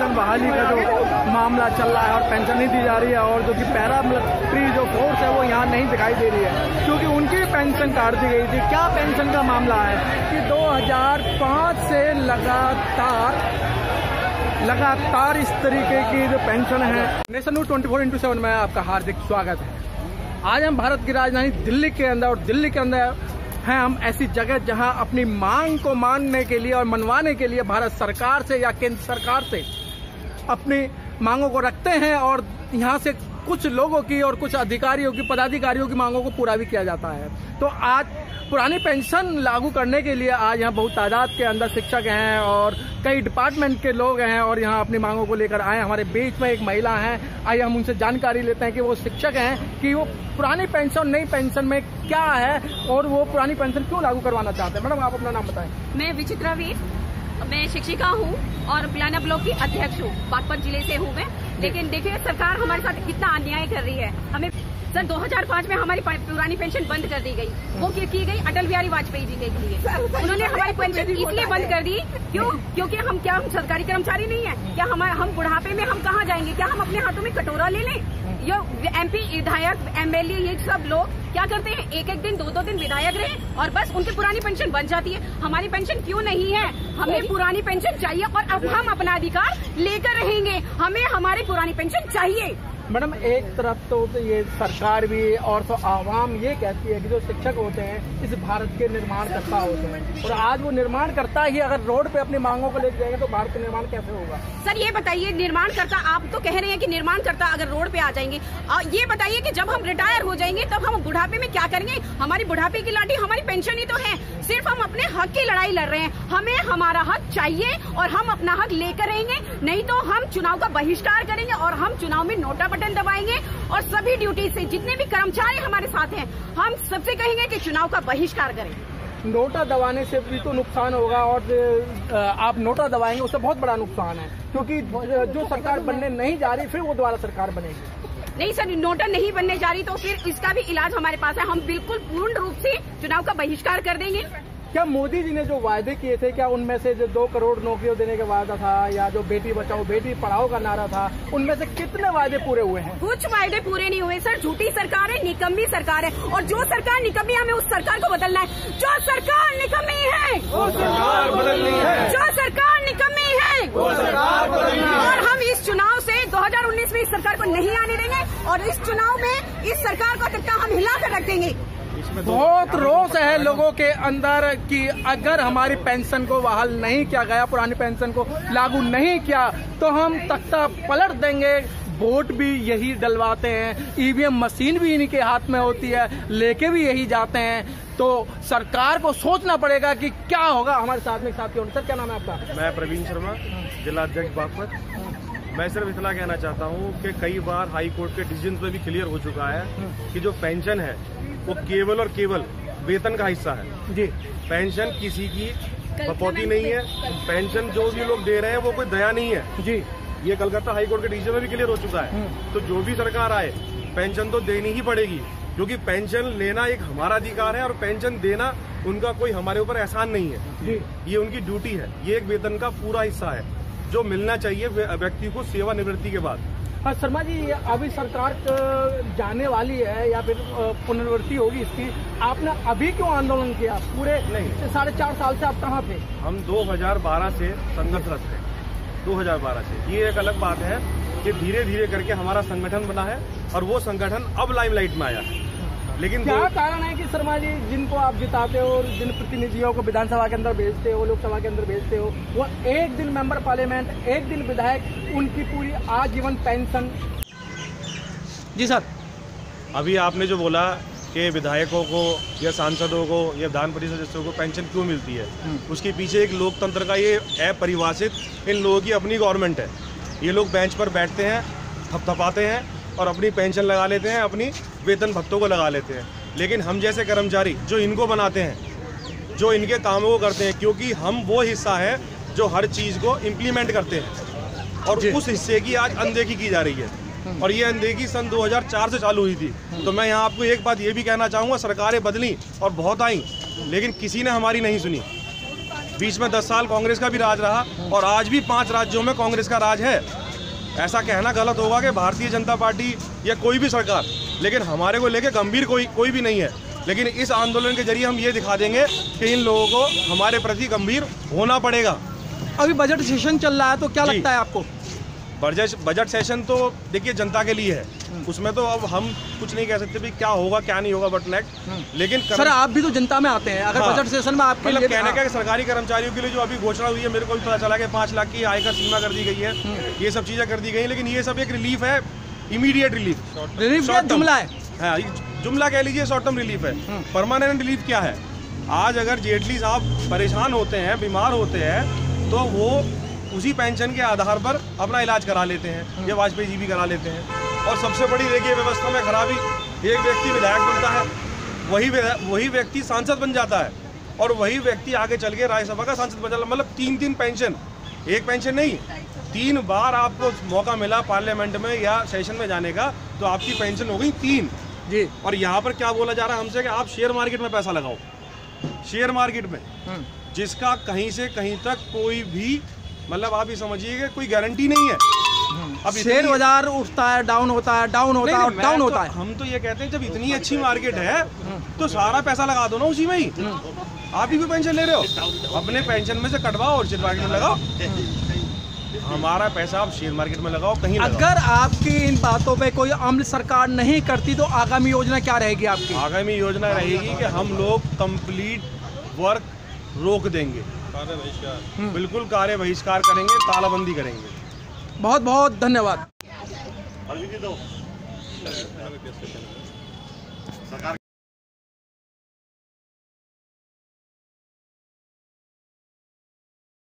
Pension बहाली का जो मामला चल रहा है और पेंशन नहीं दी जा रही है, और जो कि पैरामिलिट्री जो फोर्स है वो यहाँ नहीं दिखाई दे रही है क्योंकि उनकी पेंशन काट दी गई थी। क्या पेंशन का मामला है कि 2005 से लगातार इस तरीके की जो पेंशन है। नेशन न्यूज़ 24/7 में आपका हार्दिक स्वागत है। आज हम भारत की राजधानी दिल्ली के अंदर, और दिल्ली के अंदर हैं हम ऐसी जगह जहां अपनी मांग को मानने के लिए और मनवाने के लिए भारत सरकार से या केंद्र सरकार से अपनी मांगों को रखते हैं, और यहां से कुछ लोगों की और कुछ अधिकारियों की, पदाधिकारियों की मांगों को पूरा भी किया जाता है। तो आज पुरानी पेंशन लागू करने के लिए आज यहाँ बहुत तादाद के अंदर शिक्षक हैं और कई डिपार्टमेंट के लोग हैं और यहाँ अपनी मांगों को लेकर आए। हमारे बीच में एक महिला हैं, आइए हम उनसे जानकारी लेते हैं कि वो शिक्षक हैं कि वो पुरानी पेंशन नई पेंशन में क्या है और वो पुरानी पेंशन क्यों लागू करवाना चाहते हैं। मैडम, आप अपना नाम बताएं। मैं विचित्रा वीर, मैं शिक्षिका हूँ और पिलाना ब्लॉक की अध्यक्ष हूँ। बागपत जिले से हूँ मैं। लेकिन देखिए, सरकार हमारे साथ कितना अन्याय कर रही है। हमें सर 2005 में हमारी पुरानी पेंशन बंद कर दी गई। वो की गई अटल बिहारी वाजपेयी जी के लिए। उन्होंने हमारी पेंशन इसलिए बंद कर दी क्योंकि हम सरकारी कर्मचारी नहीं है क्या? हम बुढ़ापे में हम कहाँ जाएंगे? क्या हम अपने हाथों में कटोरा ले लें? ये MP, विधायक, MLA, ये सब लोग क्या करते हैं? एक दिन 2 दिन विधायक रहे और बस उनकी पुरानी पेंशन बन जाती है। हमारी पेंशन क्यों नहीं है? हमें पुरानी पेंशन चाहिए और अब हम अपना अधिकार लेकर रहेंगे। हमें हमारी पुरानी पेंशन चाहिए। मैडम, एक तरफ तो ये सरकार भी और तो आवाम ये कहती है कि जो शिक्षक होते हैं इस भारत के निर्माणकर्ता होते हैं, और आज वो निर्माणकर्ता ही अगर रोड पे अपनी मांगों को लेकर जाएंगे तो भारत का निर्माण कैसे होगा? सर ये बताइए, निर्माणकर्ता आप तो कह रहे हैं कि निर्माणकर्ता अगर रोड पे आ जाएंगे, ये बताइए कि जब हम रिटायर हो जाएंगे तब हम बुढ़ापे में क्या करेंगे? हमारी बुढ़ापे की लाठी हमारी पेंशन ही तो है। सिर्फ हम अपने हक की लड़ाई लड़ रहे हैं। हमें हमारा हक चाहिए और हम अपना हक लेकर रहेंगे, नहीं तो हम चुनाव का बहिष्कार करेंगे और हम चुनाव में नोटा बटन दबाएंगे और सभी ड्यूटी से जितने भी कर्मचारी हमारे साथ हैं हम सबसे कहेंगे कि चुनाव का बहिष्कार करें। नोटा दबाने से भी तो नुकसान होगा, और आप नोटा दबाएंगे उससे बहुत बड़ा नुकसान है क्योंकि जो सरकार बनने नहीं जा रही फिर वो दोबारा सरकार बनेगी। नहीं सर, नोटा नहीं बनने जा रही तो फिर इसका भी इलाज हमारे पास है। हम बिल्कुल पूर्ण रूप से चुनाव का बहिष्कार कर देंगे। क्या मोदी जी ने जो वायदे किए थे, क्या उनमें से जो 2 करोड़ नौकरियों देने का वादा था या जो बेटी बचाओ बेटी पढ़ाओ का नारा था, उनमें से कितने वायदे पूरे हुए हैं? कुछ वायदे पूरे नहीं हुए सर। झूठी सरकार है, निकम्मी सरकार है, और जो सरकार निकम्मी, हमें उस सरकार को बदलना है। जो सरकार निकम्मी है वो सरकार बदलनी है। जो सरकार निकम्मी है वो सरकार बदलनी है। और हम इस चुनाव से 2019 में इस सरकार को नहीं आने देंगे और इस चुनाव में इस सरकार को तख्ता हम हिला कर रख देंगे। बहुत रोष है लोगों के अंदर कि अगर हमारी पेंशन को बहाल नहीं किया गया, पुरानी पेंशन को लागू नहीं किया तो हम तख्ता पलट देंगे। वोट भी यही डलवाते हैं, EVM मशीन भी इन्हीं के हाथ में होती है, लेके भी यही जाते हैं। तो सरकार को सोचना पड़ेगा कि क्या होगा। हमारे साथ में साथी होने। सर, क्या नाम है आपका? मैं प्रवीण शर्मा, जिला अध्यक्ष बागपत। मैं सिर्फ इतना कहना चाहता हूँ कि कई बार हाई कोर्ट के डिसीजन में भी क्लियर हो चुका है कि जो पेंशन है वो केवल और केवल वेतन का हिस्सा है जी। पेंशन किसी की बपौती नहीं है। पेंशन जो भी लोग दे रहे हैं वो कोई दया नहीं है जी। ये कलकत्ता हाई कोर्ट के डिसीजन में भी क्लियर हो चुका है। तो जो भी सरकार आए, पेंशन तो देनी ही पड़ेगी, क्योंकि पेंशन लेना एक हमारा अधिकार है और पेंशन देना उनका कोई हमारे ऊपर एहसान नहीं है जी। ये उनकी ड्यूटी है। ये एक वेतन का पूरा हिस्सा है जो मिलना चाहिए व्यक्ति को सेवानिवृत्ति के बाद। हाँ शर्मा जी, अभी सरकार जाने वाली है या फिर पुनर्वृत्ति होगी इसकी, आपने अभी क्यों आंदोलन किया? पूरे नहीं 4.5 साल से आप कहाँ थे? हम 2012 से संघर्षरत थे। 2012 से। ये एक अलग बात है कि धीरे धीरे करके हमारा संगठन बना है और वो संगठन अब लाइमलाइट में आया है। लेकिन क्या कारण है कि शर्मा जी, जिनको आप जिताते हो और जिन प्रतिनिधियों को विधानसभा के अंदर भेजते हो, लोकसभा के अंदर भेजते हो, वो एक दिन मेंबर पार्लियामेंट, एक दिन विधायक, उनकी पूरी आजीवन पेंशन। जी सर, अभी आपने जो बोला कि विधायकों को या सांसदों को या विधान परिषद सदस्यों को पेंशन क्यों मिलती है, उसके पीछे एक लोकतंत्र का ये अपरिभाषित इन लोगों की अपनी गवर्नमेंट है। ये लोग बेंच पर बैठते हैं, थपथपाते हैं और अपनी पेंशन लगा लेते हैं, अपनी वेतन भत्तों को लगा लेते हैं। लेकिन हम जैसे कर्मचारी जो इनको बनाते हैं, जो इनके कामों को करते हैं, क्योंकि हम वो हिस्सा है जो हर चीज़ को इम्प्लीमेंट करते हैं और उस हिस्से की आज अनदेखी की जा रही है। और ये अनदेखी सन 2004 से चालू हुई थी। तो मैं यहाँ आपको एक बात ये भी कहना चाहूँगा, सरकारें बदली और बहुत आई, लेकिन किसी ने हमारी नहीं सुनी। बीच में 10 साल कांग्रेस का भी राज रहा और आज भी 5 राज्यों में कांग्रेस का राज है। ऐसा कहना गलत होगा कि भारतीय जनता पार्टी या कोई भी सरकार, लेकिन हमारे को लेके गंभीर कोई भी नहीं है। लेकिन इस आंदोलन के जरिए हम ये दिखा देंगे कि इन लोगों को हमारे प्रति गंभीर होना पड़ेगा। अभी बजट सेशन चल रहा है, तो क्या लगता है आपको? बजट सेशन तो देखिए जनता के लिए है, उसमें तो अब हम कुछ नहीं कह सकते भी क्या होगा क्या नहीं होगा बट नेक्स्ट। लेकिन सर आप भी तो जनता में आते हैं, अगर हाँ, बजट सेशन में आपके मतलब लिए कहने का सरकारी कर्मचारियों के लिए जो अभी घोषणा हुई है, मेरे को भी पता चला कि 5 लाख की आयकर सीमा कर दी गई है, ये सब चीजें कर दी गई, लेकिन ये सब एक रिलीफ है, इमीडिएट रिलीफ क्या जुमला है? हाँ, जुमला कह लीजिए, शॉर्ट टर्म रिलीफ है। परमानेंट रिलीफ क्या है? आज अगर जेटली साहब परेशान होते हैं, बीमार होते हैं, तो वो उसी पेंशन के आधार पर अपना इलाज करा लेते हैं, या वाजपेयी जी भी करा लेते हैं। और सबसे बड़ी देखिए व्यवस्था में खराबी, एक व्यक्ति विधायक बनता है, वही व्यक्ति सांसद बन जाता है, और वही व्यक्ति आगे चल के राज्यसभा का सांसद बन जाता है। मतलब 3 पेंशन, एक पेंशन नहीं, 3 बार आपको मौका मिला पार्लियामेंट में या सेशन में जाने का, तो आपकी पेंशन हो गई 3 जी। और यहाँ पर क्या बोला जा रहा है हमसे कि आप शेयर मार्केट में पैसा लगाओ, शेयर मार्केट में, जिसका कहीं से कहीं तक कोई भी मतलब आप ये समझिए कि कोई गारंटी नहीं है। अब शेयर बाजार उठता है, डाउन होता है, डाउन होता है, डाउन होता है। हम तो ये कहते हैं जब इतनी अच्छी मार्केट है तो सारा पैसा लगा दो ना उसी में ही। आप ही कोई पेंशन ले रहे हो, अपने पेंशन में से कटवाओ और शेयर मार्केट में लगाओ। हमारा पैसा आप शेयर मार्केट में लगाओ, कहीं लगाओ। अगर आपकी इन बातों पे कोई अमल सरकार नहीं करती तो आगामी योजना क्या रहेगी आपकी? आगामी योजना रहेगी कि हम लोग कंप्लीट वर्क रोक देंगे, बिल्कुल कार्य बहिष्कार करेंगे, तालाबंदी करेंगे। बहुत बहुत धन्यवाद।